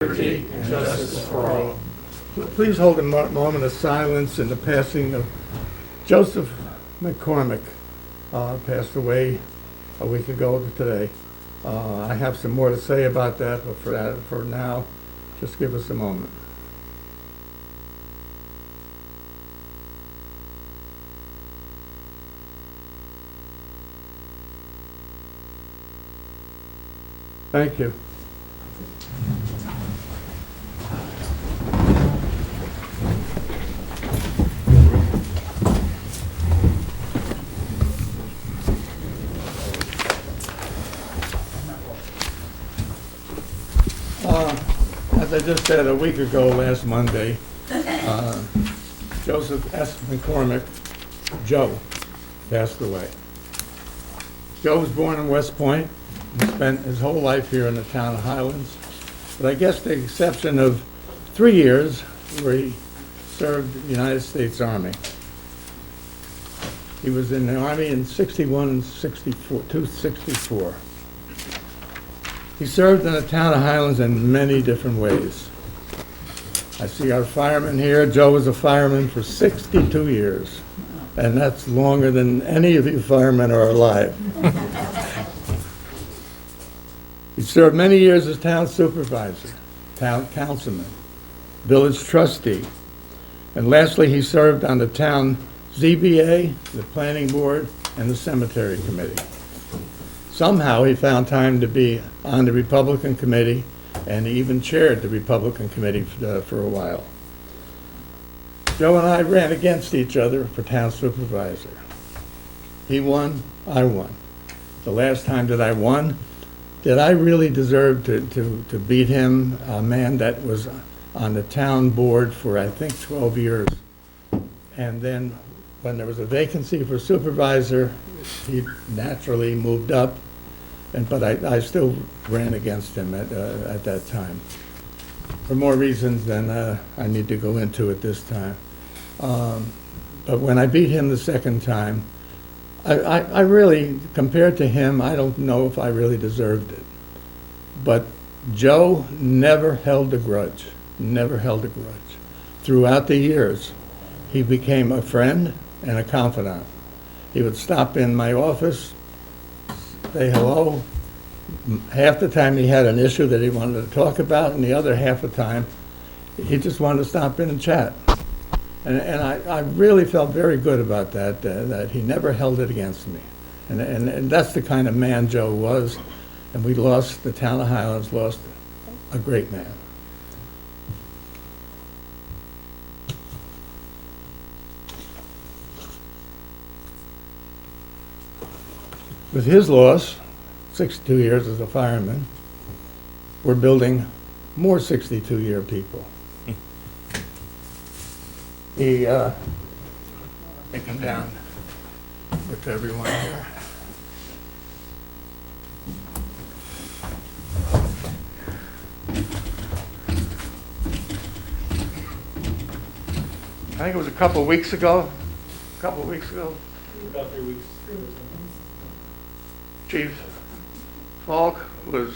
Liberty and justice for all. Please hold a moment of silence in the passing of Joseph McCormick, passed away a week ago today. I have some more to say about that, but for now, just give us a moment. Thank you. As I just said a week ago, last Monday, Joseph S. McCormick, Joe, passed away. Joe was born in West Point and spent his whole life here in the town of Highlands, but I guess the exception of 3 years where he served the United States Army. He was in the Army in 61 and 64, 264. He served in the town of Highlands in many different ways. I see our fireman here. Joe was a fireman for 62 years, and that's longer than any of you firemen are alive. He served many years as town supervisor, town councilman, village trustee, and lastly, he served on the town ZBA, the planning board, and the cemetery committee. Somehow he found time to be on the Republican committee, and he even chaired the Republican committee for a while. Joe and I ran against each other for town supervisor. He won, I won. The last time that I won, did I really deserve to beat him, a man that was on the town board for, I think, 12 years? And then when there was a vacancy for supervisor, he naturally moved up. But I still ran against him at that time, for more reasons than I need to go into at this time. But when I beat him the second time, I really, compared to him, I don't know if I really deserved it. But Joe never held a grudge, never held a grudge. Throughout the years, he became a friend and a confidant. He would stop in my office, say hello. Half the time he had an issue that he wanted to talk about, and the other half the time he just wanted to stop in and chat. And I really felt very good about that, that he never held it against me. And that's the kind of man Joe was, and we lost, the town of Highlands lost a great man. With his loss, 62 years as a fireman, we're building more 62-year people. He, take him down with everyone here. I think it was a couple of weeks ago. About 3 weeks. Chief Falk was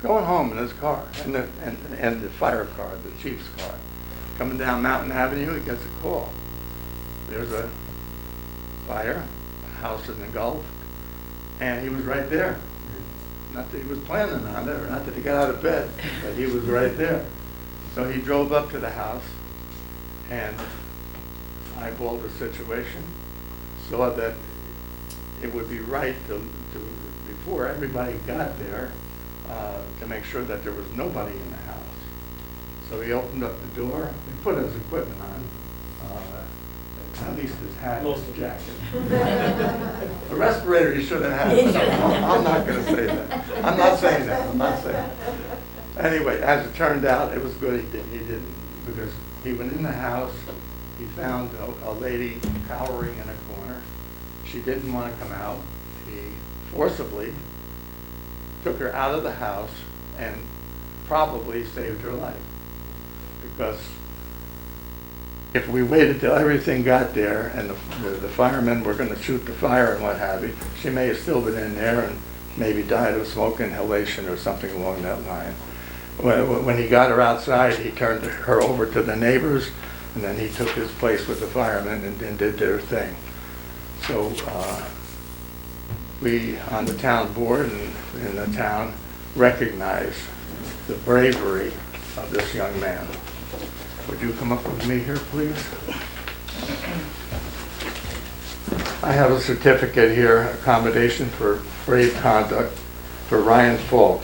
going home in his car, and the fire car, the chief's car. Coming down Mountain Avenue, he gets a call. There's a fire, a house is engulfed, and he was right there. Not that he was planning on it, or not that he got out of bed, but he was right there. So he drove up to the house and eyeballed the situation, saw that it would be right to before everybody got there, to make sure that there was nobody in the house. So he opened up the door, he put his equipment on, at least his hat and his jacket. A respirator he should have had, but I'm not going to say that. I'm not saying that. Anyway, as it turned out, it was good he didn't, because he went in the house, he found a lady cowering in a corner. She didn't want to come out. He forcibly took her out of the house and probably saved her life. Because if we waited till everything got there and the firemen were going to shoot the fire and what have you, she may have still been in there and maybe died of smoke inhalation or something along that line. when he got her outside, he turned her over to the neighbors, and then he took his place with the firemen and did their thing. So we, on the town board and in the town, recognize the bravery of this young man. Would you come up with me here, please? I have a certificate here, accommodation for brave conduct for Ryan Falk.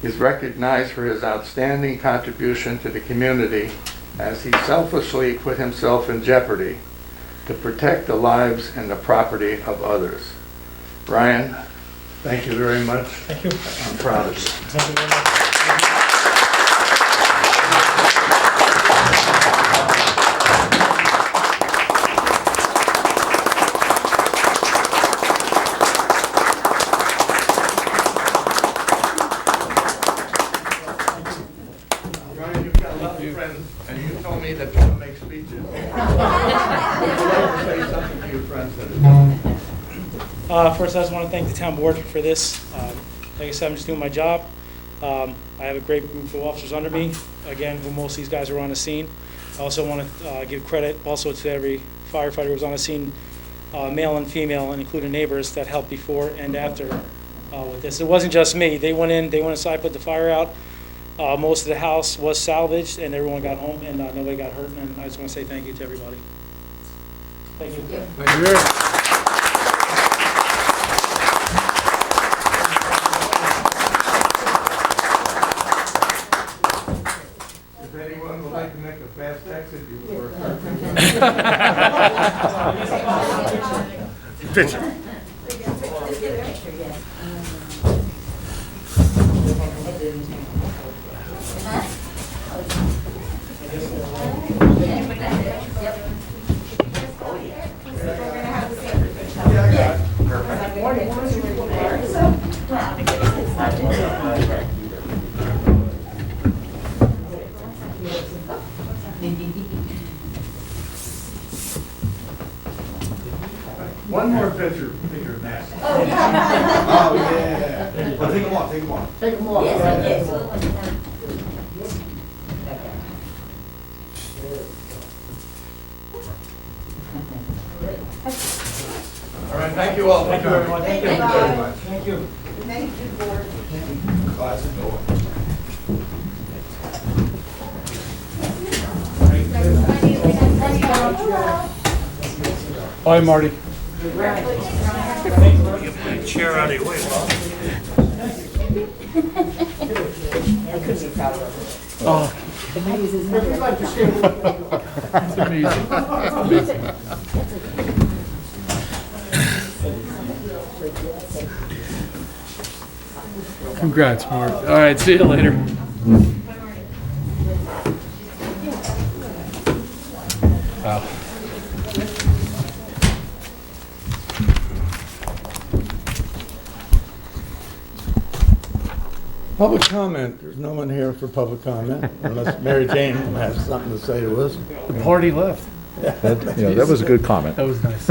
He's recognized for his outstanding contribution to the community as he selflessly put himself in jeopardy to protect the lives and the property of others. Ryan, thank you very much. Thank you. I'm proud of you. Thank you very much. Ryan, you've got a lot of friends, and you told me that you don't make speeches. Would you like to say something to your friends that are First, I just want to thank the town board for this. Like I said, I'm just doing my job. I have a great group of officers under me, again, who most of these guys are on the scene. I also want to give credit also to every firefighter who was on the scene, male and female, and including neighbors that helped before and after with this. It wasn't just me. They went inside, put the fire out. Most of the house was salvaged, and everyone got home, and nobody got hurt. And I just want to say thank you to everybody. Thank you. Thank you. If anyone would like to make a fast exit, you were. Picture. One more picture, Matt. Oh, yeah. Well, take them off, take them off. Take them off. Yes, All right, thank you all for Thank you, everyone. coming. Thank you. Thank you very much. Thank you. Thank you, board. Class is going. Bye, Marty. Chair out of your way, Bob. It's amazing. Congrats, Mark. All right, see you later. Wow. Public comment, there's no one here for public comment, unless Mary Jane has something to say to us. The party left. That was a good comment. That was nice.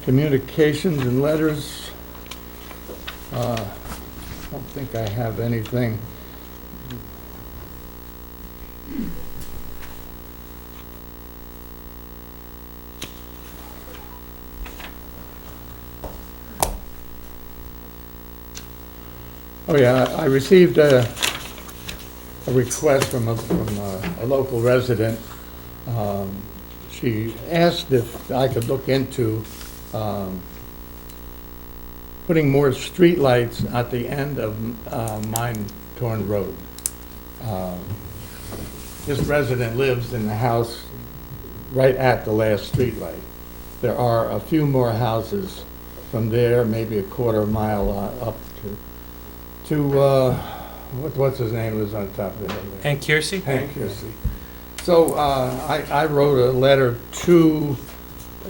Communications and letters. I don't think I have anything. Oh, yeah, I received a request from a local resident. She asked if I could look into putting more streetlights at the end of Mine Torn Road. This resident lives in the house right at the last streetlight. There are a few more houses from there, maybe a quarter mile up to what's his name was on top of the hill there? Hank Kiersey? Hank Kiersey. So I wrote a letter to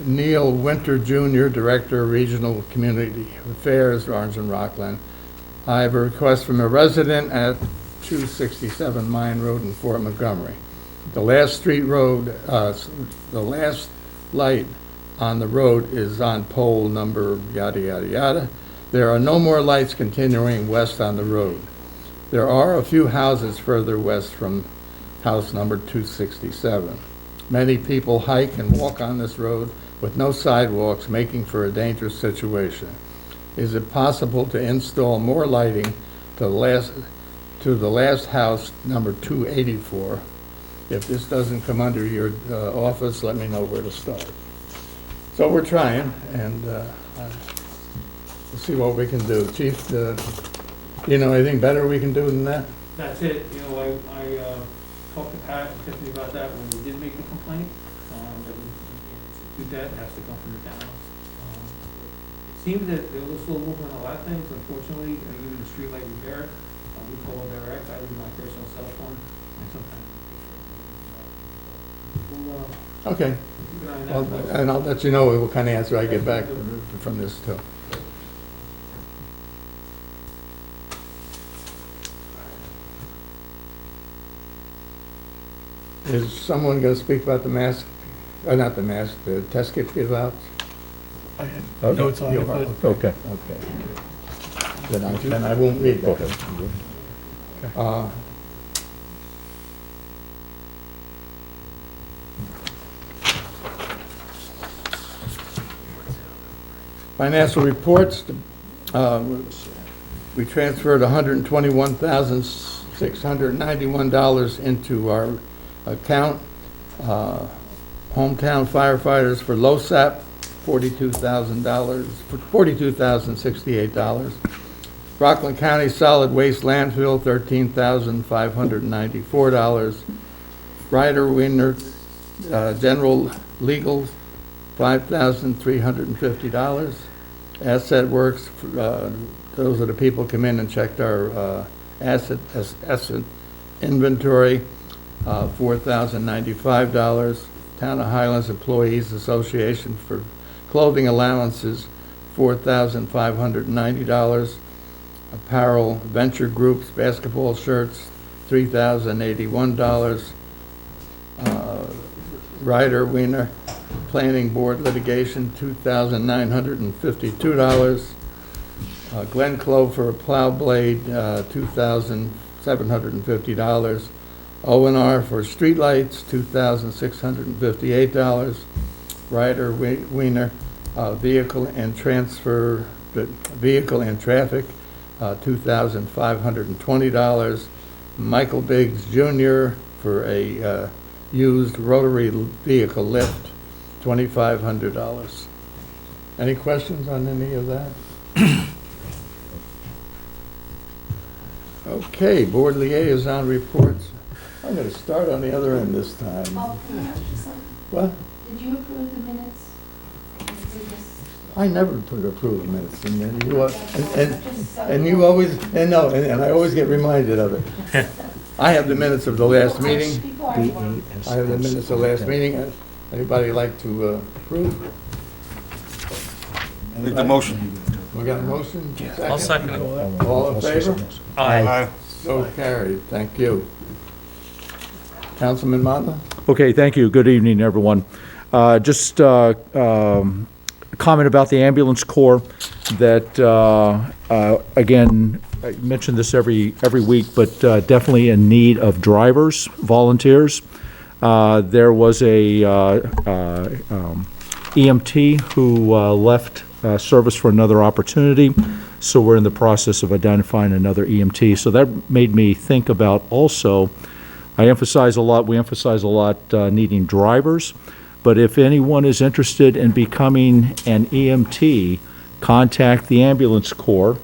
Neil Winter Jr., Director of Regional Community Affairs, Orange and Rockland. I have a request from a resident at 267 Mine Road in Fort Montgomery. The last the last light on the road is on pole number yada, yada, yada. There are no more lights continuing west on the road. There are a few houses further west from house number 267. Many people hike and walk on this road with no sidewalks, making for a dangerous situation. Is it possible to install more lighting to the last house, number 284? If this doesn't come under your office, let me know where to start. So we're trying, and we'll see what we can do. Chief, you know anything better we can do than that? That's it, you know, I talked to Pat and Tiffany about that when we did make the complaint, that we do that, it has to come from the town. It seemed that there was still movement on a lot of things, unfortunately, even the streetlight repair, we called direct, I use my personal cell phone, and sometimes. We'll, Okay. keep an eye on Well, that. and I'll let you know what kind of answer I get back from this too. Is someone going to speak about the mask, not the mask, the test kit give out? Notes on it, but Okay. Okay. Then I won't read that. Uh, Financial reports, we transferred $121,691 into our account. Hometown firefighters for LoSAP, $42,068. Rockland County Solid Waste Landfill, $13,594. Ryder Wiener, General Legal, $5,350. Asset Works, those are the people come in and checked our asset inventory, $4,095. Town of Highlands Employees Association for clothing allowances, $4,590. Apparel Venture Groups basketball shirts, $3,081. Ryder Wiener Planning Board litigation, $2,952. Glenn Clove for a plow blade, $2,750. O&R for streetlights, $2,658. Ryder Wiener vehicle and traffic, $2,520. Michael Biggs Jr. for a used rotary vehicle lift, $2,500. Any questions on any of that? Okay, board liaison reports. I'm going to start on the other end this time. Oh, can I ask you something? What? Did you approve the minutes? Did this- I never put approval minutes in there. You are- and Just so And you you know. always, and no, and I always get reminded of it. I have the minutes of the last meeting. Before I vote. I have the minutes of the last meeting. Anybody like to approve? Make the motion. We got a motion? I'll second it. All in favor? Aye. So carried. Thank you. Councilman Mata? Okay, thank you. Good evening, everyone. Just a comment about the ambulance corps that, again, I mention this every week, but definitely in need of drivers, volunteers. There was a EMT who left service for another opportunity, so we're in the process of identifying another EMT. So that made me think about also, we emphasize a lot needing drivers, but if anyone is interested in becoming an EMT, contact the ambulance corps.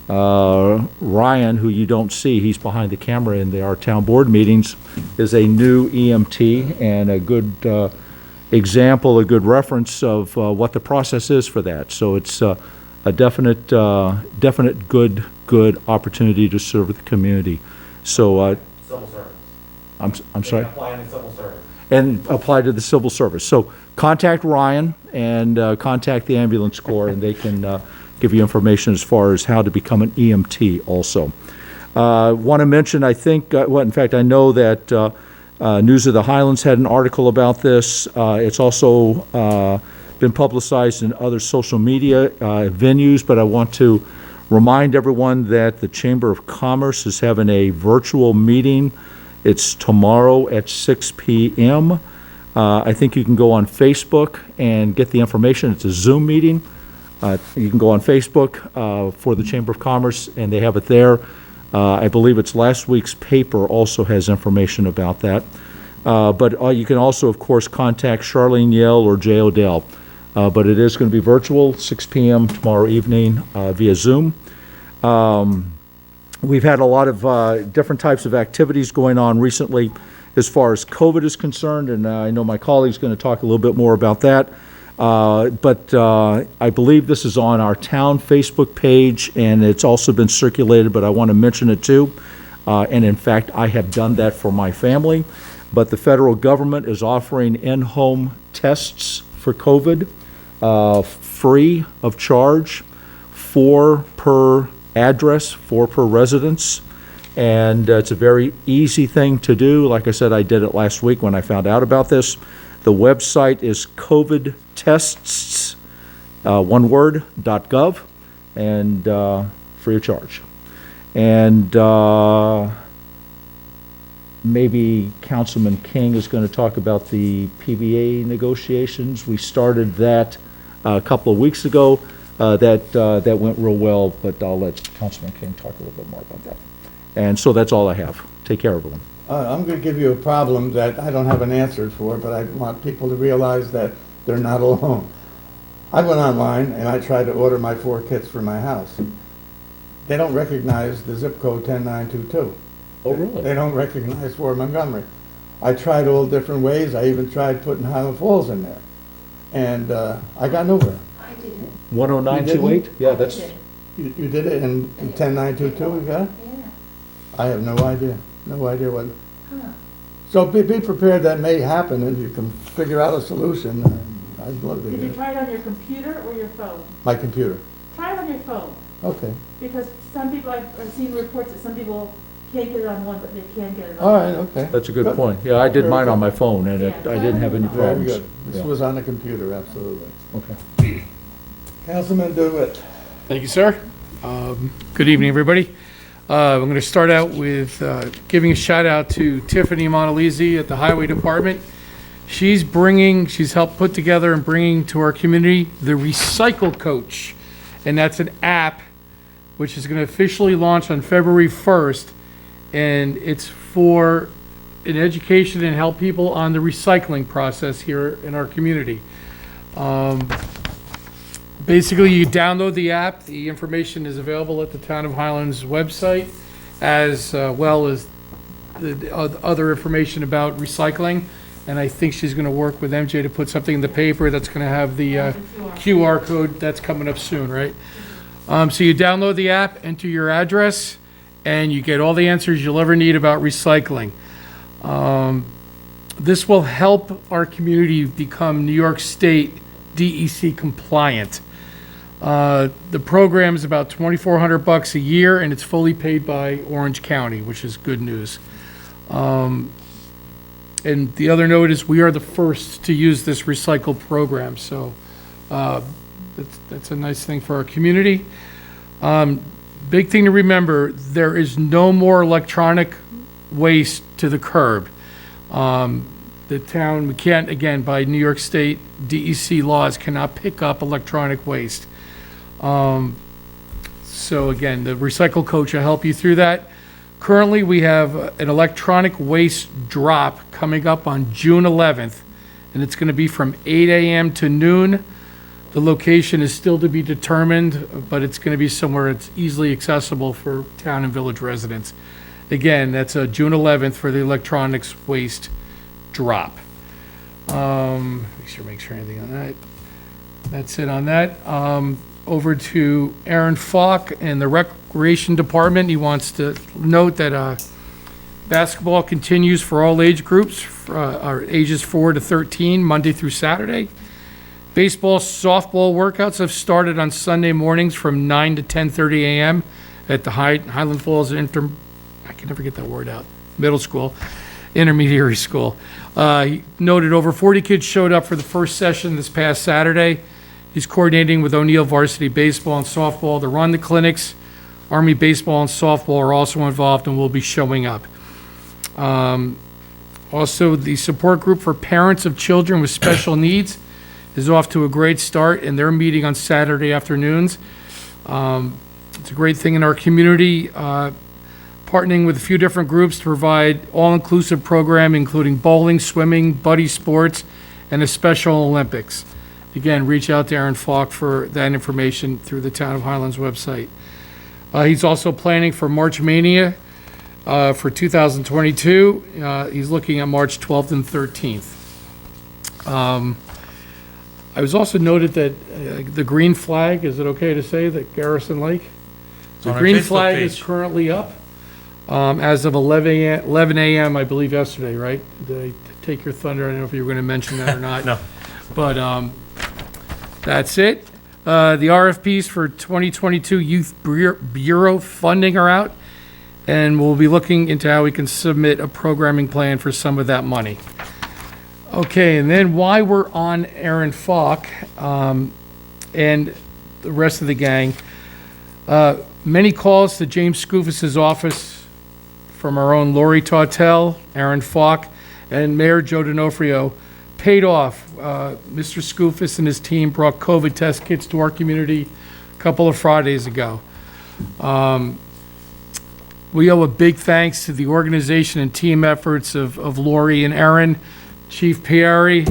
Ryan, who you don't see, he's behind the camera in our town board meetings, is a new EMT and a good example, a good reference of what the process is for that. So it's a definite good opportunity to serve the community. So, Civil service. I'm sorry? Applying in civil service. And apply to the civil service. So contact Ryan and contact the ambulance corps, and they can give you information as far as how to become an EMT also. Want to mention, I think, in fact, I know that News of the Highlands had an article about this. It's also been publicized in other social media venues, but I want to Remind everyone that the Chamber of Commerce is having a virtual meeting. It's tomorrow at 6 p.m. I think you can go on Facebook and get the information. It's a Zoom meeting. You can go on Facebook for the Chamber of Commerce, and they have it there. I believe it's last week's paper also has information about that. But you can also, of course, contact Charlene Yell or Jay Odell. But it is going to be virtual, 6 p.m. tomorrow evening via Zoom. We've had a lot of different types of activities going on recently as far as COVID is concerned, and I know my colleague's going to talk a little bit more about that. But I believe this is on our town Facebook page, and it's also been circulated, but I want to mention it too. And in fact, I have done that for my family. But the federal government is offering in-home tests for COVID, free of charge, 4 per address, 4 per residence. And it's a very easy thing to do. Like I said, I did it last week when I found out about this. The website is covidtests, one word, .gov, and free of charge. And maybe Councilman King is going to talk about the PBA negotiations. We started that a couple of weeks ago. That went real well, but I'll let Councilman King talk a little bit more about that. And so that's all I have. Take care, everyone. I'm going to give you a problem that I don't have an answer for, but I want people to realize that they're not alone. I went online and I tried to order my 4 kits for my house. They don't recognize the zip code 10922. Oh, really? They don't recognize Fort Montgomery. I tried all different ways. I even tried putting Highland Falls in there. And I got nowhere. I did it. 10928? Yeah, that's, You did it in 10922, you got it? Yeah. I have no idea. No idea what. Huh. So be prepared, that may happen, and you can figure out a solution. I'd love to Did you hear. try it on your computer or your phone? My computer. Try it on your phone, Okay. because some people, I've seen reports that some people can't get it on one, but they can get it on. All right, okay. that's a good point. Yeah, I did mine on my phone, and I didn't have any Very problems. good. This Yeah. was on the computer, absolutely. Okay. Councilman DeWitt. Thank you, sir. Good evening, everybody. I'm going to start out with giving a shout out to Tiffany Montalisi at the Highway Department. She's helped put together and bringing to our community the Recycle Coach. And that's an app which is going to officially launch on February 1st. And it's for an education and help people on the recycling process here in our community. Basically, you download the app. The information is available at the Town of Highlands website, as well as the other information about recycling. And I think she's going to work with MJ to put something in the paper that's going to have the QR code that's coming up soon, right? So you download the app, enter your address, and you get all the answers you'll ever need about recycling. This will help our community become New York State DEC compliant. The program is about $2,400 a year, and it's fully paid by Orange County, which is good news. And the other note is we are the first to use this recycle program, so that's a nice thing for our community. Big thing to remember, there is no more electronic waste to the curb. The town, we can't, again, by New York State DEC laws, cannot pick up electronic waste. So again, the Recycle Coach will help you through that. Currently, we have an electronic waste drop coming up on June 11th, and it's going to be from 8 a.m. to noon. The location is still to be determined, but it's going to be somewhere it's easily accessible for town and village residents. Again, that's June 11th for the electronics waste drop. Make sure anything on that. That's it on that. Over to Aaron Falk in the Recreation Department. He wants to note that basketball continues for all age groups, are ages 4 to 13, Monday through Saturday. Baseball, softball workouts have started on Sunday mornings from 9 to 10:30 a.m. at the Highland Falls I can never get that word out, middle school, intermediary school. He noted over 40 kids showed up for the first session this past Saturday. He's coordinating with O'Neill Varsity Baseball and Softball to run the clinics. Army baseball and softball are also involved and will be showing up. Also, the support group for parents of children with special needs is off to a great start, and they're meeting on Saturday afternoons. It's a great thing in our community, partnering with a few different groups to provide all-inclusive programming, including bowling, swimming, buddy sports, and a Special Olympics. Again, reach out to Aaron Falk for that information through the Town of Highlands website. He's also planning for March Mania for 2022. He's looking at March 12th and 13th. I was also noted that the green flag, is it okay to say that Garrison Lake? The on our green Facebook flag is page. currently up as of 11 a.m., I believe yesterday, right? Did I take your thunder? I don't know if you were going to mention that or not. No. But that's it. The RFPs for 2022 Youth Bureau funding are out, and we'll be looking into how we can submit a programming plan for some of that money. Okay, and then while we're on Aaron Falk and the rest of the gang, many calls to James Scoofus's office from our own Lori Tautel, Aaron Falk, and Mayor Joe D'Onofrio paid off. Mr. Scoofus and his team brought COVID test kits to our community a couple of Fridays ago. We owe a big thanks to the organization and team efforts of Lori and Aaron, Chief Pieri,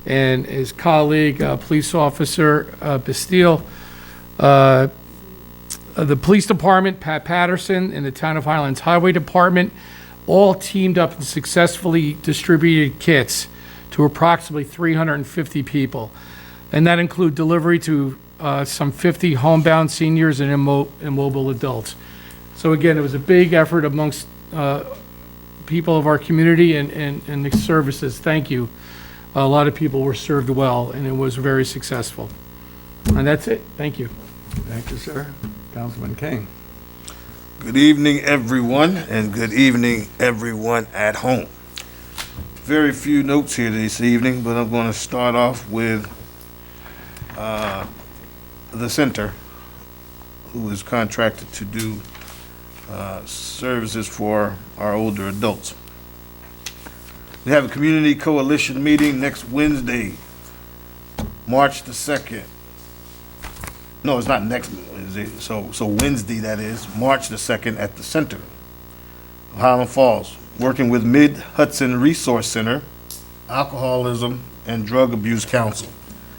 and his colleague, Police Officer Bastille. The Police Department, Pat Patterson, and the Town of Highlands Highway Department all teamed up and successfully distributed kits to approximately 350 people. And that include delivery to some 50 homebound seniors and immobile adults. So again, it was a big effort amongst people of our community and the services. Thank you. A lot of people were served well, and it was very successful. And that's it. Thank you. Thank you, sir. Councilman King. Good evening, everyone, and good evening, everyone at home. Very few notes here this evening, but I'm going to start off with the center, who is contracted to do services for our older adults. We have a community coalition meeting next Wednesday, March the 2nd. No, it's not next Wednesday, so Wednesday, that is, March the 2nd at the center of Highland Falls, working with Mid-Hudson Resource Center, Alcoholism and Drug Abuse Council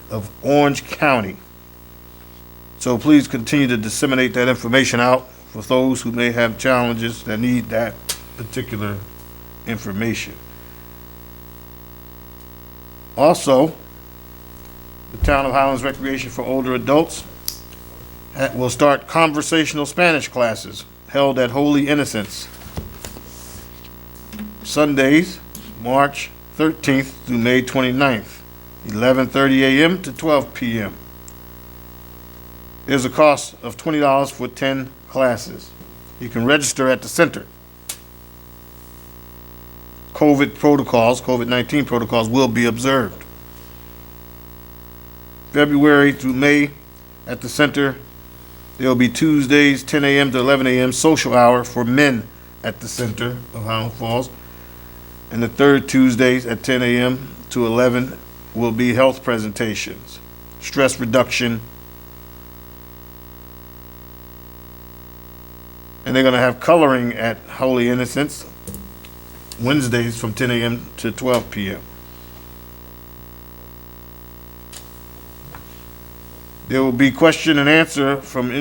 of Orange County. So please continue to disseminate that information out for those who may have challenges that need that particular information. Also, the Town of Highlands Recreation for Older Adults will start conversational Spanish classes held at Holy Innocents, Sundays, March 13th through May 29th, 11:30 a.m. to 12 p.m. There's a cost of $20 for 10 classes. You can register at the center. COVID-19 protocols will be observed. February through May at the center, there will be Tuesdays, 10 a.m. to 11 a.m. social hour for men at the center of Highland Falls. And the third Tuesdays at 10 a.m. to 11 will be health presentations, stress reduction, and they're going to have coloring at Holy Innocents Wednesdays from 10 a.m. to 12 p.m. There will be question and answer from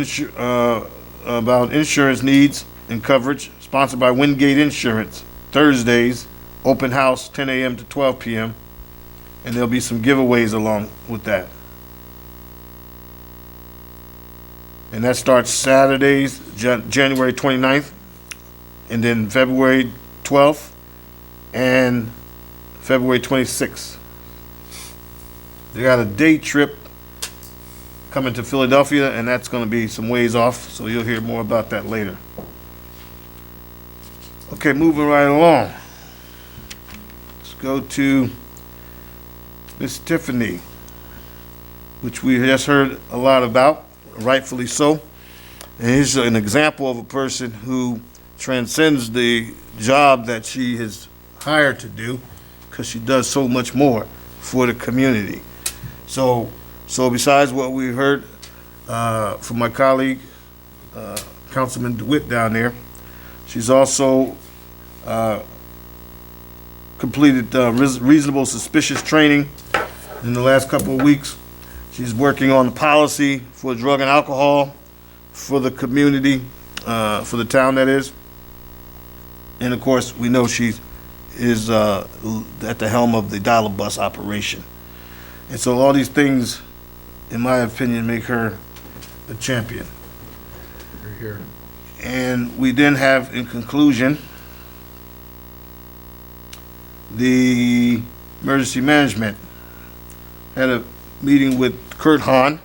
about insurance needs and coverage, sponsored by Wingate Insurance, Thursdays, open house 10 a.m. to 12 p.m. And there'll be some giveaways along with that. And that starts Saturdays, January 29th, and then February 12th and February 26th. They got a day trip coming to Philadelphia, and that's going to be some ways off, so you'll hear more about that later. Okay, moving right along. Let's go to Miss Tiffany, which we just heard a lot about, rightfully so. And he's an example of a person who transcends the job that she is hired to do, because she does so much more for the community. So besides what we heard from my colleague, Councilman DeWitt down there, she's also completed reasonable suspicious training in the last couple of weeks. She's working on the policy for drug and alcohol for the community, for the town that is. And of course, we know she is at the helm of the dial bus operation. And so all these things, in my opinion, make her a champion. Here. And we then have, in conclusion, the emergency management had a meeting with Kurt Hahn,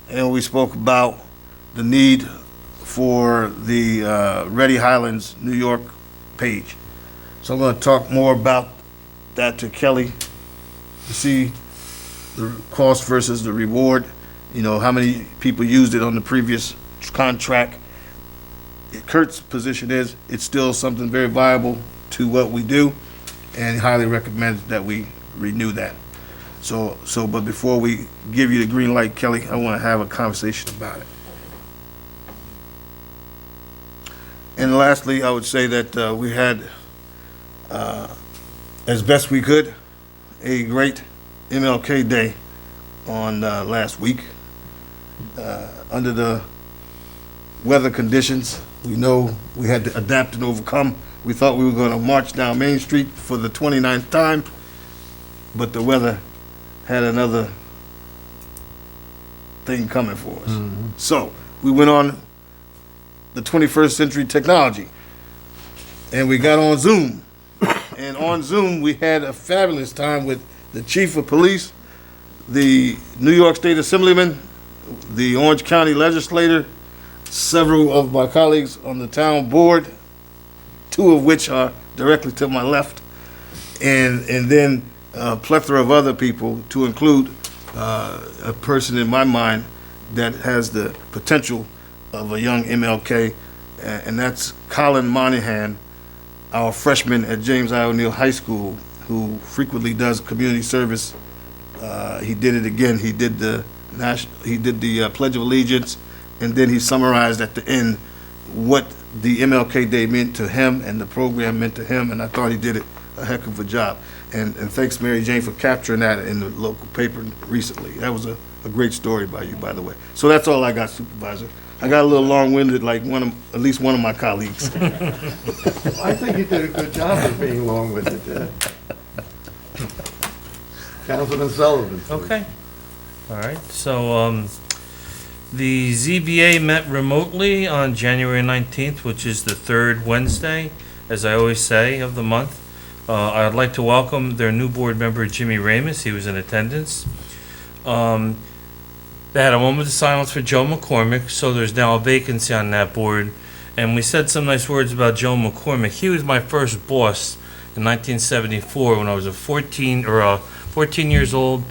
and we spoke about the need for the Ready Highlands New York page. So I'm going to talk more about that to Kelly to see the cost versus the reward. You know, how many people used it on the previous contract. Kurt's position is it's still something very viable to what we do, and highly recommends that we renew that. But before we give you the green light, Kelly, I want to have a conversation about it. And lastly, I would say that we had, as best we could, a great MLK Day on last week. Under the weather conditions, we know we had to adapt and overcome. We thought we were going to march down Main Street for the 29th time, but the weather had another thing coming for us. So we went on the 21st century technology, and we got on Zoom. And on Zoom, we had a fabulous time with the chief of police, the New York State Assemblyman, the Orange County legislator, several of my colleagues on the town board, two of which are directly to my left, and then a plethora of other people, to include a person in my mind that has the potential of a young MLK, and that's Colin Monahan, our freshman at James I. O'Neill High School, who frequently does community service. He did it again. He did the Pledge of Allegiance, and then he summarized at the end what the MLK Day meant to him and the program meant to him, and I thought he did a heck of a job. And thanks, Mary Jane, for capturing that in the local paper recently. That was a great story by you, by the way. So that's all I got, Supervisor. I got a little long-winded like at least one of my colleagues. I think you did a good job of being long-winded. Councilman Sullivan. please. Okay. All right. So the ZBA met remotely on January 19th, which is the third Wednesday, as I always say, of the month. I'd like to welcome their new board member, Jimmy Ramus. He was in attendance. They had a moment of silence for Joe McCormick, so there's now a vacancy on that board. And we said some nice words about Joe McCormick. He was my first boss in 1974 when I was 14 years old,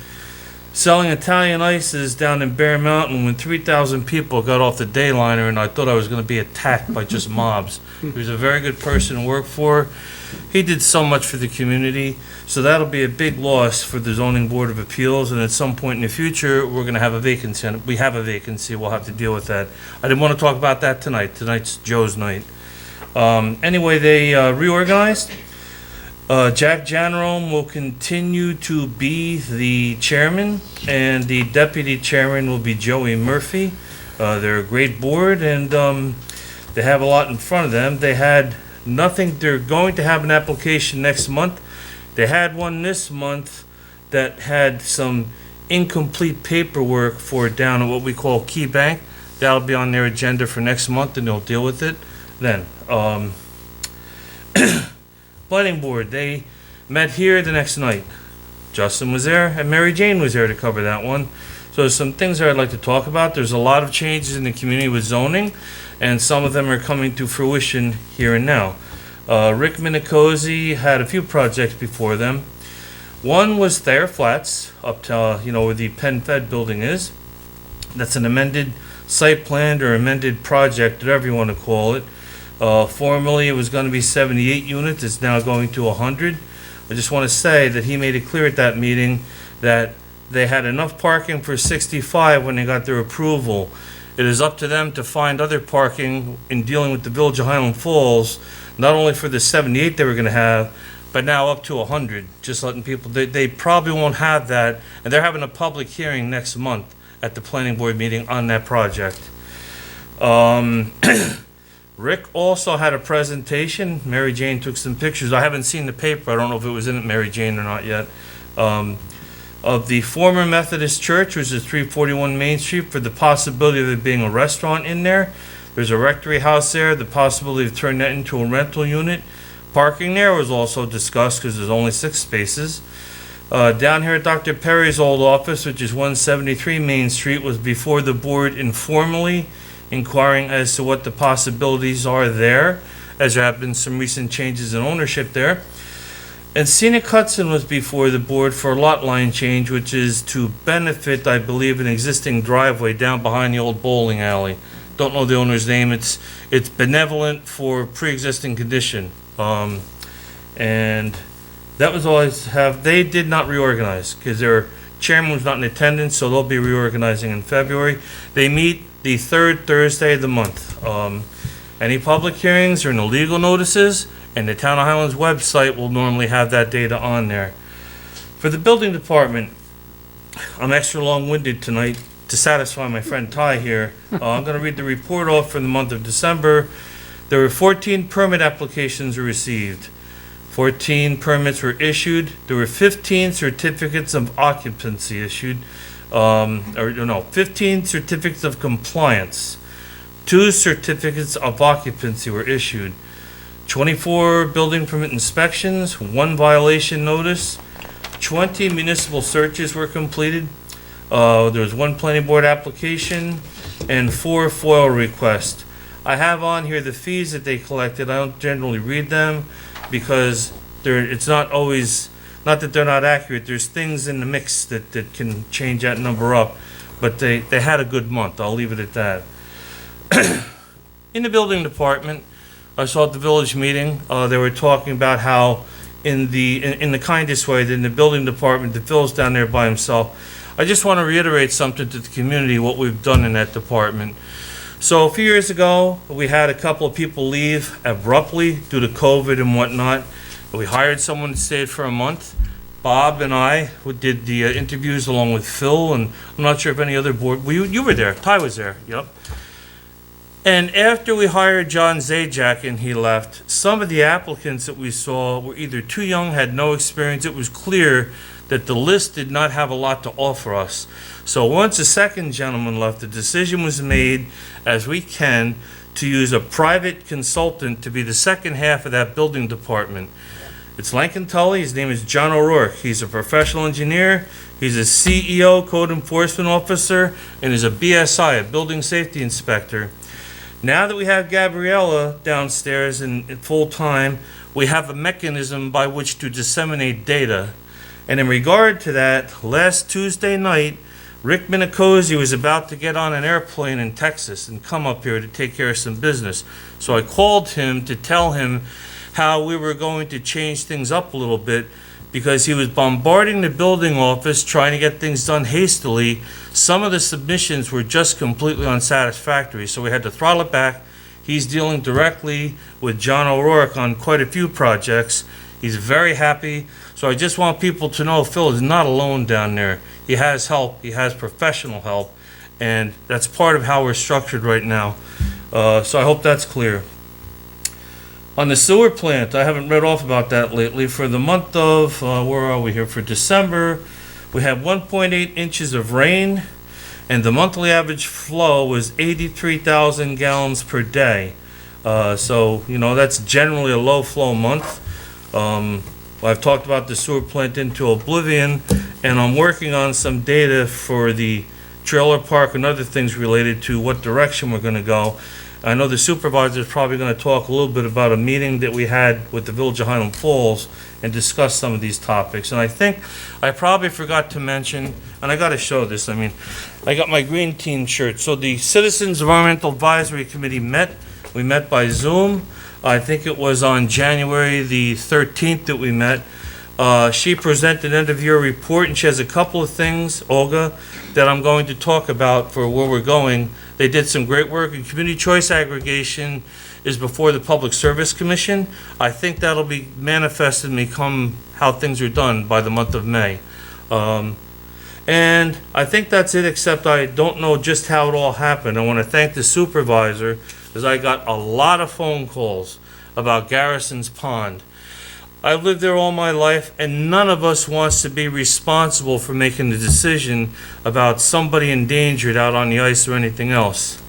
selling Italian ices down in Bear Mountain when 3,000 people got off the Dayliner, and I thought I was going to be attacked by just mobs. He was a very good person to work for. He did so much for the community, so that'll be a big loss for the Zoning Board of Appeals, and at some point in the future, we're going to have a vacancy. And we have a vacancy, we'll have to deal with that. I didn't want to talk about that tonight. Tonight's Joe's night. Anyway, they reorganized. Jack Janrome will continue to be the chairman, and the deputy chairman will be Joey Murphy. They're a great board, and they have a lot in front of them. They had nothing. They're going to have an application next month. They had one this month that had some incomplete paperwork for down at what we call Key Bank. That'll be on their agenda for next month, and they'll deal with it then. Planning board, they met here the next night. Justin was there, and Mary Jane was there to cover that one. So there's some things that I'd like to talk about. There's a lot of changes in the community with zoning, and some of them are coming to fruition here and now. Rick Minicozy had a few projects before them. One was Thayer Flats, up to, where the Penn Fed building is. That's an amended site planned or amended project, whatever you want to call it. Formerly, it was going to be 78 units, it's now going to 100. I just want to say that he made it clear at that meeting that they had enough parking for 65 when they got their approval. It is up to them to find other parking in dealing with the Village of Highland Falls, not only for the 78 they were going to have, but now up to 100, just letting people, they probably won't have that, and they're having a public hearing next month at the planning board meeting on that project. Rick also had a presentation. Mary Jane took some pictures. I haven't seen the paper. I don't know if it was in it, Mary Jane, or not yet. Of the former Methodist Church, which is 341 Main Street, for the possibility of it being a restaurant in there. There's a rectory house there, the possibility of turning that into a rental unit. Parking there was also discussed because there's only 6 spaces. Down here at Dr. Perry's old office, which is 173 Main Street, was before the board informally inquiring as to what the possibilities are there, as there have been some recent changes in ownership there. And Scenic Hudson was before the board for a lot line change, which is to benefit, I believe, an existing driveway down behind the old bowling alley. Don't know the owner's name. It's benevolent for pre-existing condition. And that was always they did not reorganize because their chairman was not in attendance, so they'll be reorganizing in February. They meet the 3rd Thursday of the month. Any public hearings or no legal notices, and the Town of Highlands website will normally have that data on there. For the building department, I'm extra long-winded tonight to satisfy my friend Ty here. I'm going to read the report off for the month of December. There were 14 permit applications received. 14 permits were issued. There were 15 certificates of occupancy issued. 15 certificates of compliance. 2 certificates of occupancy were issued. 24 building permit inspections, 1 violation notice, 20 municipal searches were completed. There was 1 planning board application and 4 FOIL requests. I have on here the fees that they collected. I don't generally read them because it's not always, not that they're not accurate, there's things in the mix that can change that number up, but they had a good month, I'll leave it at that. In the building department, I saw at the village meeting, they were talking about how in the kindest way that in the building department, that Phil's down there by himself. I just want to reiterate something to the community, what we've done in that department. So a few years ago, we had a couple of people leave abruptly due to COVID and whatnot. We hired someone to stay for a month. Bob and I did the interviews along with Phil, and I'm not sure if any other board, you were there, Ty was there, yep. And after we hired John Zajac and he left, some of the applicants that we saw were either too young, had no experience. It was clear that the list did not have a lot to offer us. So once the second gentleman left, the decision was made, as we can, to use a private consultant to be the second half of that building department. It's Lincoln Tully. His name is John O'Rourke. He's a professional engineer. He's a CEO, code enforcement officer, and is a BSI, a building safety inspector. Now that we have Gabriella downstairs in full time, we have a mechanism by which to disseminate data. And in regard to that, last Tuesday night, Rick Minicozy was about to get on an airplane in Texas and come up here to take care of some business. So I called him to tell him how we were going to change things up a little bit, because he was bombarding the building office trying to get things done hastily. Some of the submissions were just completely unsatisfactory, so we had to throttle it back. He's dealing directly with John O'Rourke on quite a few projects. He's very happy. So I just want people to know Phil is not alone down there. He has help. He has professional help. And that's part of how we're structured right now. So I hope that's clear. On the sewer plant, I haven't read off about that lately. For the month of, where are we here? For December, we had 1.8 inches of rain, and the monthly average flow was 83,000 gallons per day. So, that's generally a low flow month. I've talked about the sewer plant into oblivion, and I'm working on some data for the trailer park and other things related to what direction we're going to go. I know the supervisor is probably going to talk a little bit about a meeting that we had with the Village of Highland Falls and discuss some of these topics. And I think I probably forgot to mention, and I got to show this, I mean, I got my green team shirt. So the Citizens Environmental Advisory Committee met. We met by Zoom. I think it was on January the 13th that we met. She presented an end-of-year report, and she has a couple of things, Olga, that I'm going to talk about for where we're going. They did some great work, and community choice aggregation is before the Public Service Commission. I think that'll be manifested and become how things are done by the month of May. And I think that's it, except I don't know just how it all happened. I want to thank the supervisor, because I got a lot of phone calls about Garrison's Pond. I've lived there all my life, and none of us wants to be responsible for making the decision about somebody endangered out on the ice or anything else.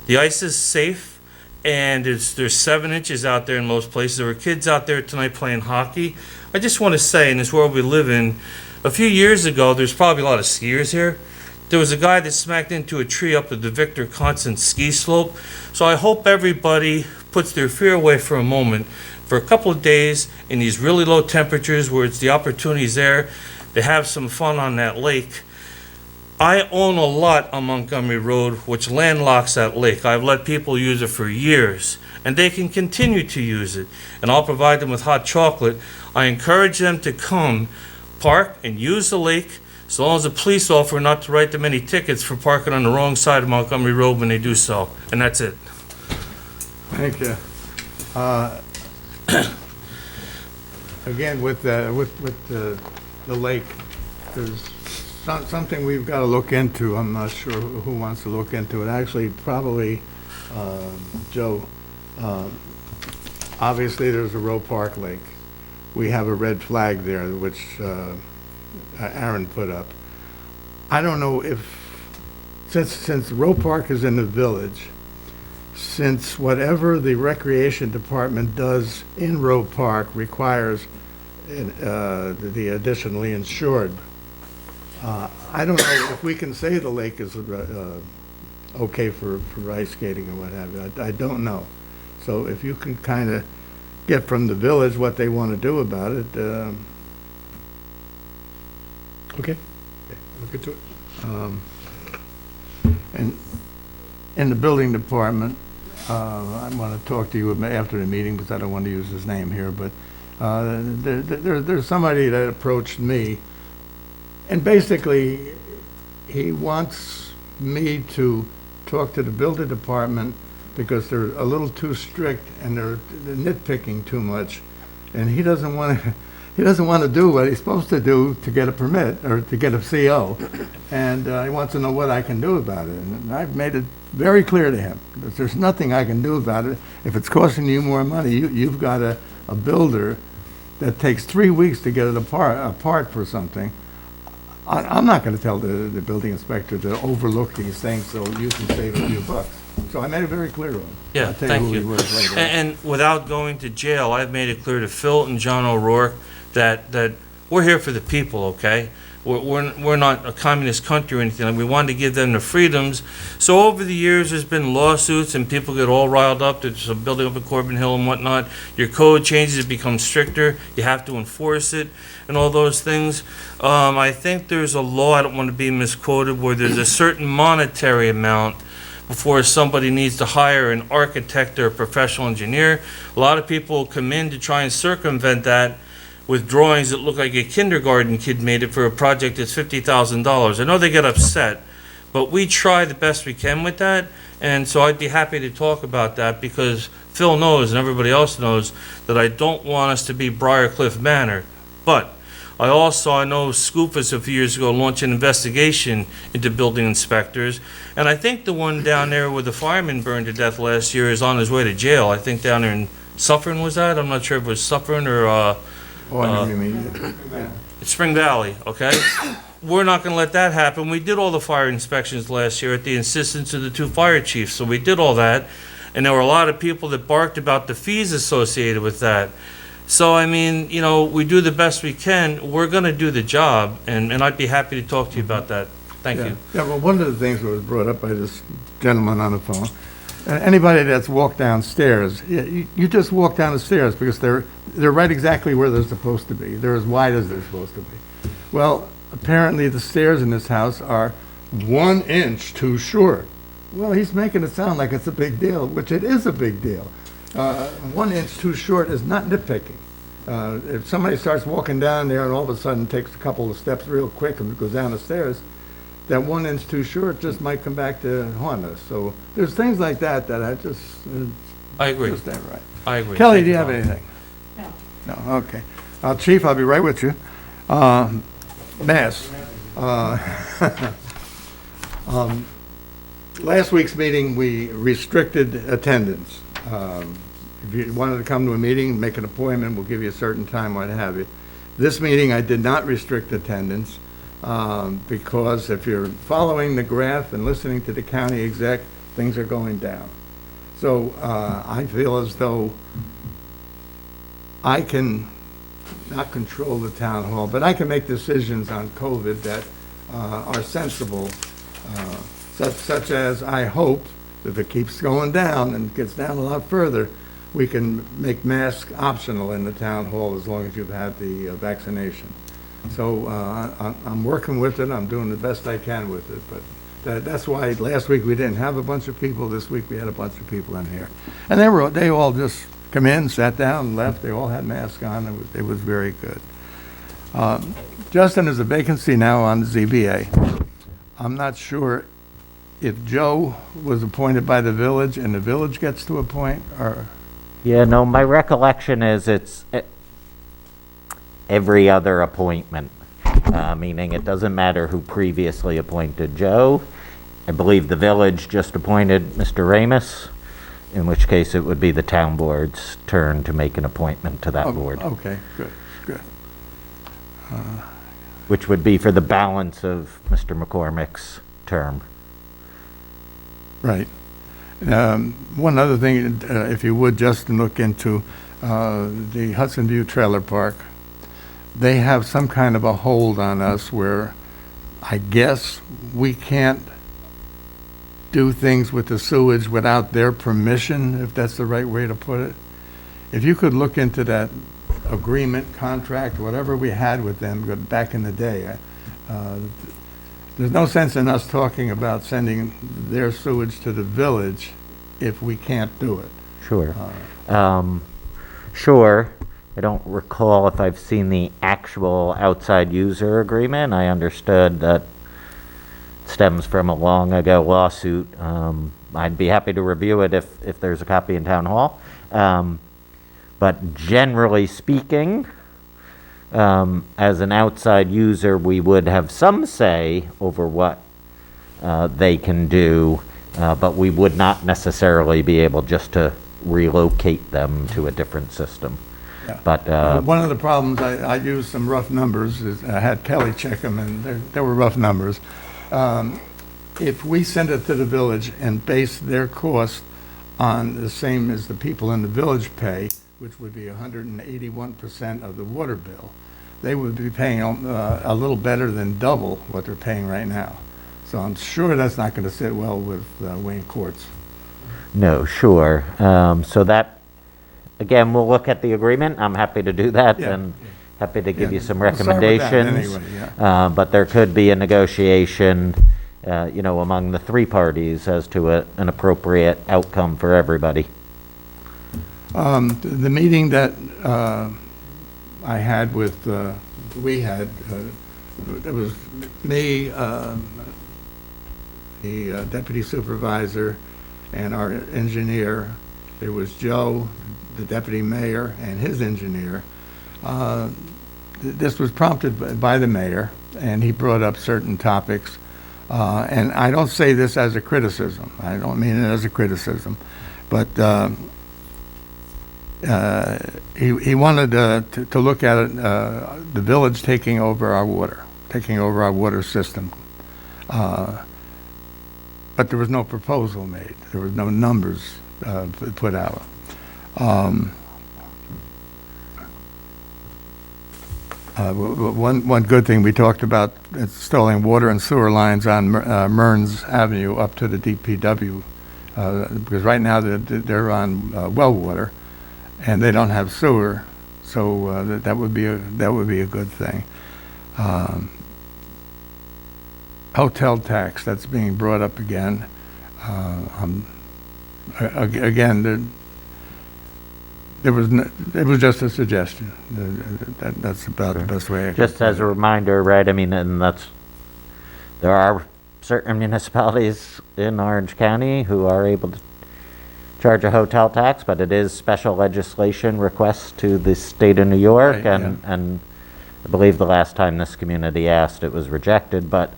The ice is safe, and there's 7 inches out there in most places. There were kids out there tonight playing hockey. I just want to say, in this world we live in, a few years ago, there's probably a lot of skiers here. There was a guy that smacked into a tree up at the Victor Constant ski slope. So I hope everybody puts their fear away for a moment. For a couple of days in these really low temperatures where it's the opportunities there to have some fun on that lake. I own a lot on Montgomery Road which landlocks that lake. I've let people use it for years, and they can continue to use it. And I'll provide them with hot chocolate. I encourage them to come, park, and use the lake, as long as the police offer not to write them any tickets for parking on the wrong side of Montgomery Road when they do so. And that's it. Thank you. Again, with the lake, there's something we've got to look into. I'm not sure who wants to look into it. Actually, probably Joe. Obviously, there's a Roe Park Lake. We have a red flag there, which Aaron put up. I don't know if, since Roe Park is in the village, since whatever the recreation department does in Roe Park requires the additionally insured, I don't know if we can say the lake is okay for ice skating or what have you. I don't know. So if you can kind of get from the village what they want to do about it, okay, look into it. And in the building department, I want to talk to you after the meeting because I don't want to use his name here, but there's somebody that approached me, and basically he wants me to talk to the building department because they're a little too strict and they're nitpicking too much, and he doesn't want to do what he's supposed to do to get a permit or to get a CO, and he wants to know what I can do about it. And I've made it very clear to him that there's nothing I can do about it. If it's costing you more money, you've got a builder that takes 3 weeks to get it apart for something. I'm not going to tell the building inspector to overlook these things so you can save a few bucks. So I made it very clear to him. Yeah, I'll tell thank who he you. was later on. And without going to jail, I've made it clear to Phil and John O'Rourke that we're here for the people, okay? We're not a communist country or anything. We want to give them the freedoms. So over the years, there's been lawsuits and people get all riled up. There's a building up at Corbin Hill and whatnot. Your code changes, it becomes stricter. You have to enforce it and all those things. I think there's a law, I don't want to be misquoted, where there's a certain monetary amount before somebody needs to hire an architect or a professional engineer. A lot of people come in to try and circumvent that with drawings that look like a kindergarten kid made it for a project that's $50,000. I know they get upset, but we try the best we can with that, and so I'd be happy to talk about that because Phil knows and everybody else knows that I don't want us to be Briarcliff Manor. But I know Scoofus a few years ago launched an investigation into building inspectors, and I think the one down there where the fireman burned to death last year is on his way to jail. I think down there in Suffern was that? I'm not sure if it was Suffern or Oh, I know what you mean. it's Spring Valley, okay? We're not gonna let that happen. We did all the fire inspections last year at the insistence of the 2 fire chiefs, so we did all that. And there were a lot of people that barked about the fees associated with that. So, I mean, you know, we do the best we can. We're gonna do the job, and I'd be happy to talk to you about that. Thank you. Yeah, well, one of the things that was brought up by this gentleman on the phone Anybody that's walked downstairs, you just walk down the stairs because they're right exactly where they're supposed to be. They're as wide as they're supposed to be. Well, apparently the stairs in this house are 1 inch too short. Well, he's making it sound like it's a big deal, which it is a big deal. 1 inch too short is not nitpicking. If somebody starts walking down there and all of a sudden takes a couple of steps real quick and goes down the stairs, that 1 inch too short just might come back to haunt us. So there's things like that that I just, I agree. just ain't right. I agree. Kelly, Thank do you have Tom. anything? No. No, okay. Chief, I'll be right with you. Mass. Last week's meeting, we restricted attendance. If you wanted to come to a meeting, make an appointment, we'll give you a certain time, what have you. This meeting, I did not restrict attendance because if you're following the graph and listening to the county exec, things are going down. So I feel as though I can not control the town hall, but I can make decisions on COVID that are sensible, such as I hope, if it keeps going down and gets down a lot further, we can make masks optional in the town hall as long as you've had the vaccination. So I'm working with it, I'm doing the best I can with it, but that's why last week we didn't have a bunch of people, this week we had a bunch of people in here. And they all just come in, sat down, and left, they all had masks on, it was very good. Justin, there's a vacancy now on the ZBA. I'm not sure if Joe was appointed by the village and the village gets to appoint, or, Yeah, no, my recollection is it's every other appointment, meaning it doesn't matter who previously appointed Joe. I believe the village just appointed Mr. Ramus, in which case it would be the town board's turn to make an appointment to that board, okay, good, good. which would be for the balance of Mr. McCormick's term. Right. One other thing, if you would, Justin, look into the Hudson View Trailer Park. They have some kind of a hold on us where I guess we can't do things with the sewage without their permission, if that's the right way to put it. If you could look into that agreement, contract, whatever we had with them back in the day, there's no sense in us talking about sending their sewage to the village if we can't do it. Sure. Sure. I don't recall if I've seen the actual outside user agreement. I understood that stems from a long ago lawsuit. I'd be happy to review it if there's a copy in town hall. But generally speaking, as an outside user, we would have some say over what they can do, but we would not necessarily be able just to relocate them to a different system. Yeah. But One of the problems, I used some rough numbers, I had Kelly check them, and they were rough numbers. If we send it to the village and base their cost on the same as the people in the village pay, which would be 181% of the water bill, they would be paying a little better than double what they're paying right now. So I'm sure that's not going to sit well with Wayne Courts. no, sure. So that, again, we'll look at the agreement. I'm happy to do that Yeah. and happy to give Yeah, you some we'll start with that recommendations. anyway, yeah. But there could be a negotiation, among the three parties as to an appropriate outcome for everybody. The meeting that I had with, we had, it was me, the deputy supervisor, and our engineer. It was Joe, the deputy mayor, and his engineer. This was prompted by the mayor, and he brought up certain topics. And I don't say this as a criticism. I don't mean it as a criticism. But he wanted to look at it, the village taking over our water system. But there was no proposal made. There was no numbers put out. One good thing, we talked about installing water and sewer lines on Mearns Avenue up to the DPW because right now they're on well water, and they don't have sewer, so that would be a good thing. Hotel tax, that's being brought up again. Again, it was just a suggestion. That's about the best way I can Just put as a it. reminder, right, I mean, and there are certain municipalities in Orange County who are able to charge a hotel tax, but it is special legislation requests to the state of New York, Right, and I believe the last time this community asked, it was rejected, but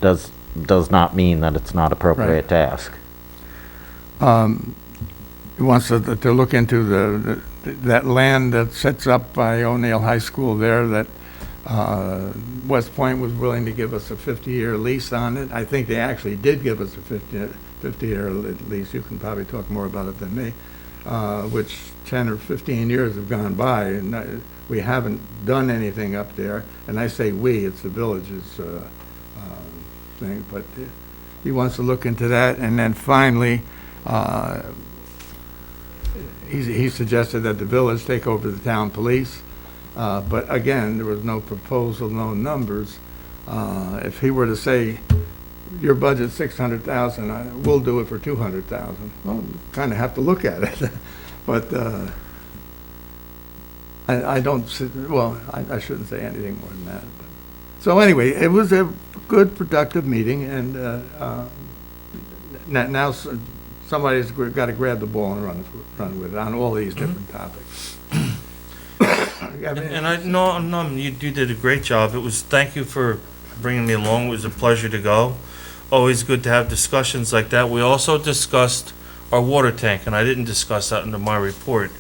does not mean that it's not appropriate to ask. He wants to look into that land that sits up by O'Neill High School there, that West Point was willing to give us a 50-year lease on it. I think they actually did give us a 50-year lease. You can probably talk more about it than me, which 10 or 15 years have gone by, and we haven't done anything up there. And I say we, it's the village's thing, but he wants to look into that. And then finally, he suggested that the village take over the town police, but again, there was no proposal, no numbers. If he were to say, your budget's 600,000, we'll do it for 200,000. Well, kind of have to look at it, but I don't. Well, I shouldn't say anything more than that. But. So anyway, it was a good, productive meeting, and now somebody's got to grab the ball and run with it on all these different topics. And I no, you did a great job. Thank you for bringing me along. It was a pleasure to go. Always good to have discussions like that. We also discussed our water tank, and I didn't discuss that under my report.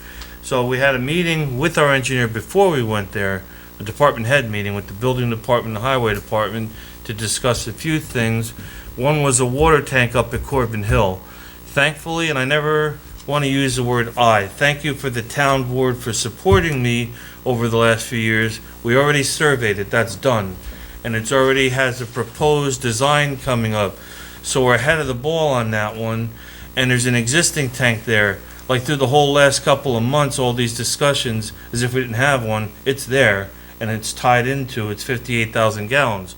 So we had a meeting with our engineer before we went there, a department head meeting with the building department, the highway department, to discuss a few things. One was a water tank up at Corbin Hill. Thankfully, and I never want to use the word I, thank you for the town board for supporting me over the last few years. We already surveyed it, that's done. And it's already has a proposed design coming up. So we're ahead of the ball on that one. And there's an existing tank there. Like through the whole last couple of months, all these discussions, as if we didn't have one, it's there. And it's tied into, it's 58,000 gallons.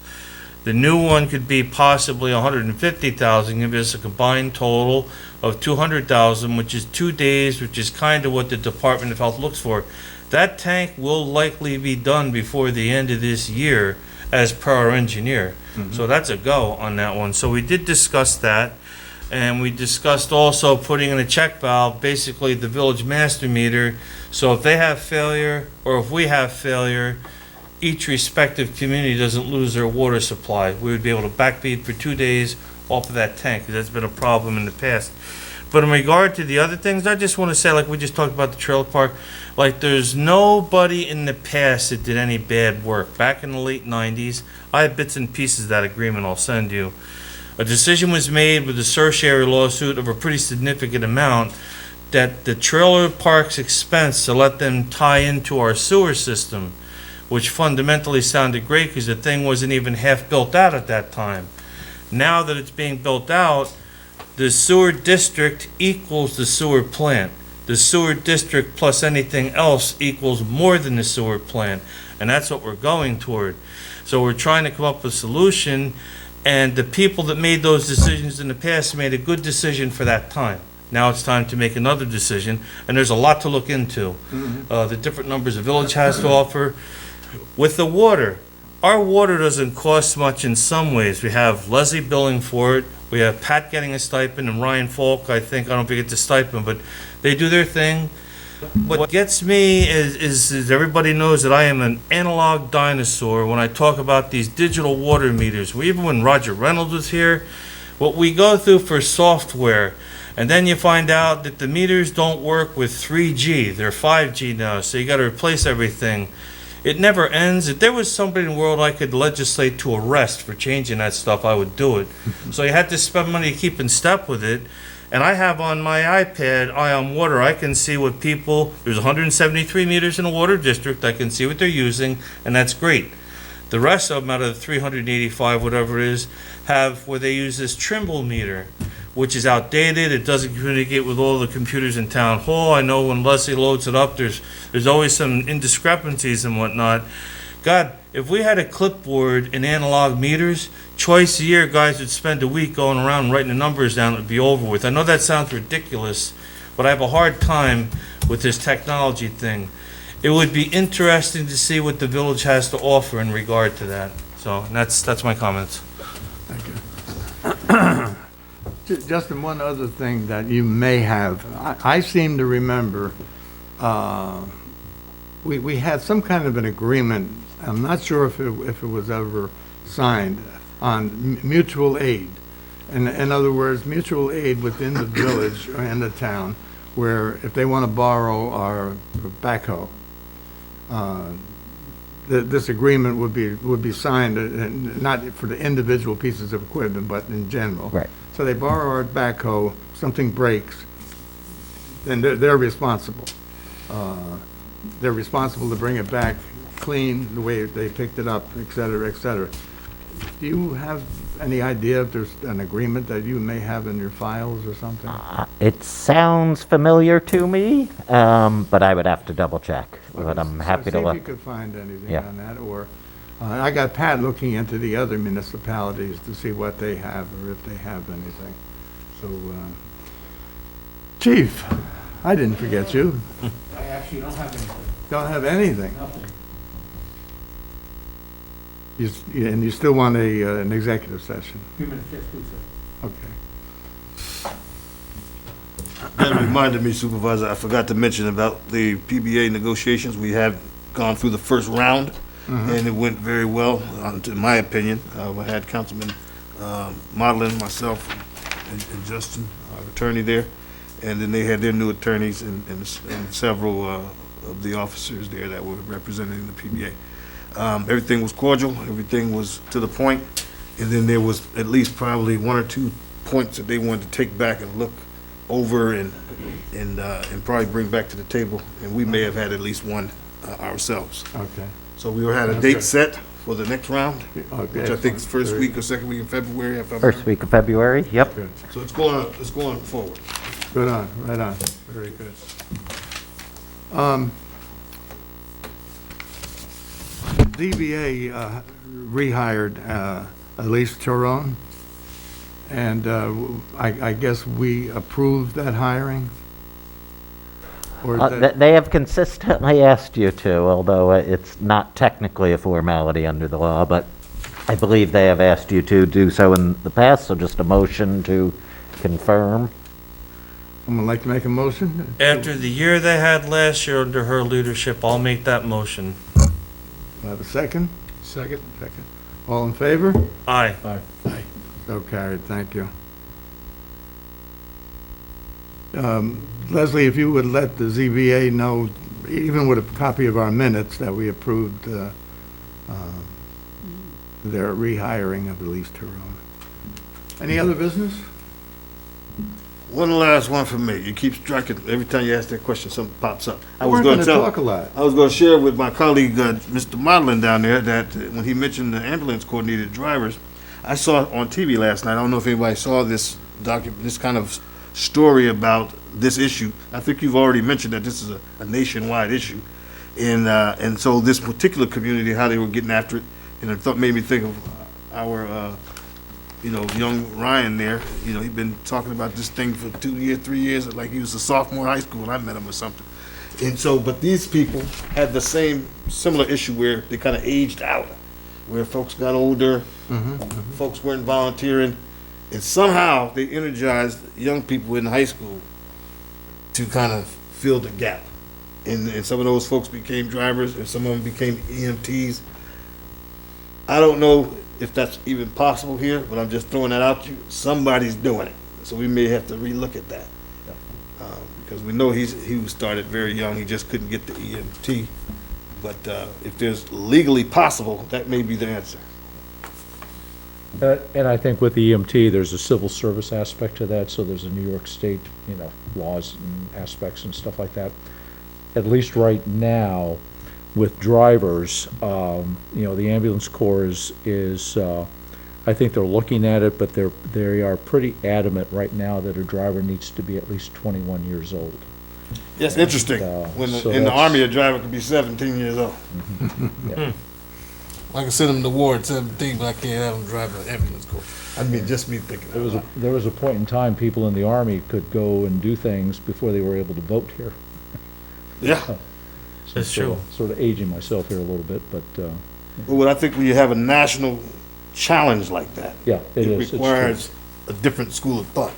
The new one could be possibly 150,000, give us a combined total of 200,000, which is 2 days, which is kind of what the Department of Health looks for. That tank will likely be done before the end of this year, as per our engineer. So that's a go on that one. So we did discuss that, and we discussed also putting in a check valve, basically the village master meter, so if they have failure, or if we have failure, each respective community doesn't lose their water supply. We would be able to backfeed for 2 days off of that tank, because that's been a problem in the past. But in regard to the other things, I just want to say, like we just talked about the trailer park, like there's nobody in the past that did any bad work. Back in the late 90s, I have bits and pieces of that agreement I'll send you. A decision was made with the certiorari lawsuit of a pretty significant amount that the trailer park's expense to let them tie into our sewer system, which fundamentally sounded great because the thing wasn't even half built out at that time. Now that it's being built out, the sewer district equals the sewer plant. The sewer district plus anything else equals more than the sewer plant, and that's what we're going toward. So we're trying to come up with a solution, and the people that made those decisions in the past made a good decision for that time. Now it's time to make another decision, and there's a lot to look into. The different numbers the village has to offer. With the water, our water doesn't cost much in some ways. We have Leslie billing for it. We have Pat getting a stipend, and Ryan Falk, I don't know if he gets a stipend, but they do their thing. What gets me is everybody knows that I am an analog dinosaur when I talk about these digital water meters. Even when Roger Reynolds was here, what we go through for software, and then you find out that the meters don't work with 3G. They're 5G now, so you got to replace everything. It never ends. If there was somebody in the world I could legislate to arrest for changing that stuff, I would do it. So you had to spend money to keep in step with it. And I have on my iPad, Eye on Water, I can see what people, there's 173 meters in the water district, I can see what they're using, and that's great. The rest of them, out of the 385, whatever it is, have where they use this Trimble meter, which is outdated. It doesn't communicate with all the computers in town hall. I know when Leslie loads it up, there's always some indiscrepancies and whatnot. God, if we had a clipboard and analog meters, twice a year, guys would spend a week going around writing the numbers down, it'd be over with. I know that sounds ridiculous, but I have a hard time with this technology thing. It would be interesting to see what the village has to offer in regard to that. So that's my comments. Justin, one other thing that you may have, I seem to remember, we had some kind of an agreement, I'm not sure if it was ever signed, on mutual aid. In other words, mutual aid within the village and the town, where if they want to borrow our backhoe, this agreement would be signed, not for the individual pieces of equipment, but in general. Right. So they borrow our backhoe, something breaks, then they're responsible. They're responsible to bring it back clean, the way they picked it up, et cetera, et cetera. Do you have any idea if there's an agreement that you may have in your files or something? It sounds familiar to me, but I would have to double check. But I'm happy to See if look. you could find anything Yeah. on that, or, I got Pat looking into the other municipalities to see what they have, or if they have anything. So, Chief, I didn't forget you. I actually don't have anything, Don't have anything. nothing. And you still want an executive session? Few minutes, yes, please, sir. Okay. That reminded me, Supervisor, I forgot to mention about the PBA negotiations. We have gone through the first round, and it went very well, in my opinion. We had Councilman Modeling, myself, and Justin, our attorney there, and then they had their new attorneys and several of the officers there that were representing the PBA. Everything was cordial, everything was to the point, and then there was at least probably one or two points that they wanted to take back and look over and probably bring back to the table, and we may have had at least one ourselves. Okay. So we had a That's date good. set for the next round, Okay. which I think is first Very week or second week in February. if I'm- First week of February, yep. good. So it's going forward. Good on, right on. Very good. DBA rehired Elise Turon, and I guess we approved that hiring? Or is that- They have consistently asked you to, although it's not technically a formality under the law, but I believe they have asked you to do so in the past, so just a motion to confirm. Someone like to make a motion? After the year they had last year under her leadership, I'll make that motion. Do I have a second? Second. Second. All in favor? Aye. So carried, thank you. Leslie, if you would let the ZBA know, even with a copy of our minutes, that we approved their rehiring of Elise Turon. Any other business? One last one for me. You keep striking, every time you ask that question, something pops up. I was We're going gonna to talk a lot. I was going to share with my colleague, Mr. Modeling down there, that when he mentioned the ambulance coordinated drivers, I saw it on TV last night. I don't know if anybody saw this kind of story about this issue. I think you've already mentioned that this is a nationwide issue. And so this particular community, how they were getting after it, and it made me think of our, young Ryan there. He'd been talking about this thing for 2 years, 3 years, like he was a sophomore in high school when I met him or something. And so, but these people had the similar issue where they kind of aged out, where folks got older, folks weren't volunteering, and somehow they energized young people in high school to kind of fill the gap. And some of those folks became drivers, and some of them became EMTs. I don't know if that's even possible here, but I'm just throwing that out to you. Somebody's doing it, so we may have to relook at that. Because we know he was started very young, he just couldn't get the EMT. But if there's legally possible, that may be the answer. And I think with the EMT, there's a civil service aspect to that, so there's a New York State, laws and aspects and stuff like that. At least right now, with drivers, the ambulance corps is I I think they're looking at it, but they are pretty adamant right now that a driver needs to be at least 21 years old. That's interesting. When So in the that's- Army, a driver could be 17 years old. I can send him to war at 17, but I can't have him drive an ambulance corps. I mean, just me thinking. There was a point in time, people in the Army could go and do things before they were able to vote here. Yeah. That's true. Sort of aging myself here a little bit, but, Well, I think when you have a national challenge like that, yeah, it is. It's true. requires a different school of thought.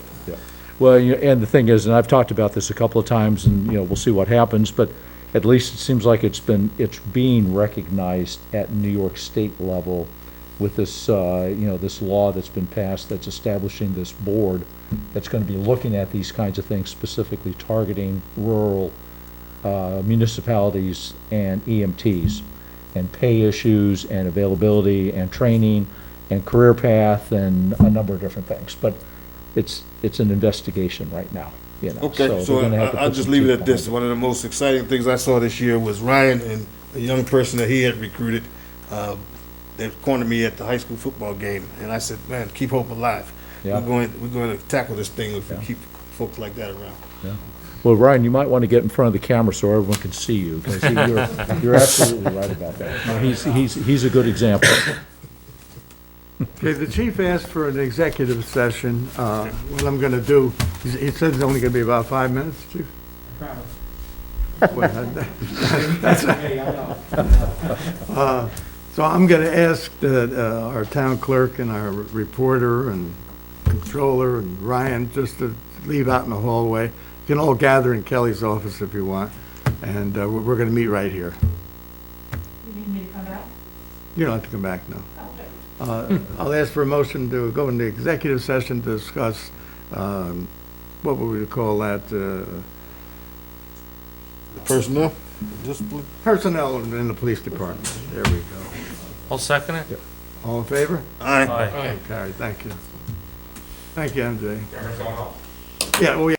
Well, and the thing is, and I've talked about this a couple of times, and, we'll see what happens, but at least it seems like it's being recognized at New York State level with this, this law that's been passed that's establishing this board that's gonna be looking at these kinds of things, specifically targeting rural municipalities and EMTs, and pay issues, and availability, and training, and career path, and a number of different things. But it's an investigation right now, Okay, they're so gonna have to I'll put just some leave it teeth at this. behind One of the most exciting things I saw this year was Ryan and a young person that he had recruited. They cornered me at the high school football game, and I said, "Man, keep hope alive. Yeah. We're going to tackle this thing if we Yeah. keep folks like that around." Yeah. Well, Ryan, you might want to get in front of the camera so everyone can see you, because you're absolutely right about that. No, he's a good example. Okay, the chief asked for an executive session. What I'm gonna do, he said it's only gonna be about 5 minutes, chief? Well, So I'm gonna ask our town clerk and our reporter and controller and Ryan just to leave out in the hallway. You can all gather in Kelly's office if you want, and we're gonna meet right here. You need me to come back? You don't have to come back now. Okay. I'll ask for a motion to go into executive session to discuss, what would we call that, Personnel, discipline. personnel in the police department. There we go. I'll second it. All in favor? Aye. Aye. Carried, thank you. Thank you, MJ. Yeah, well, yeah.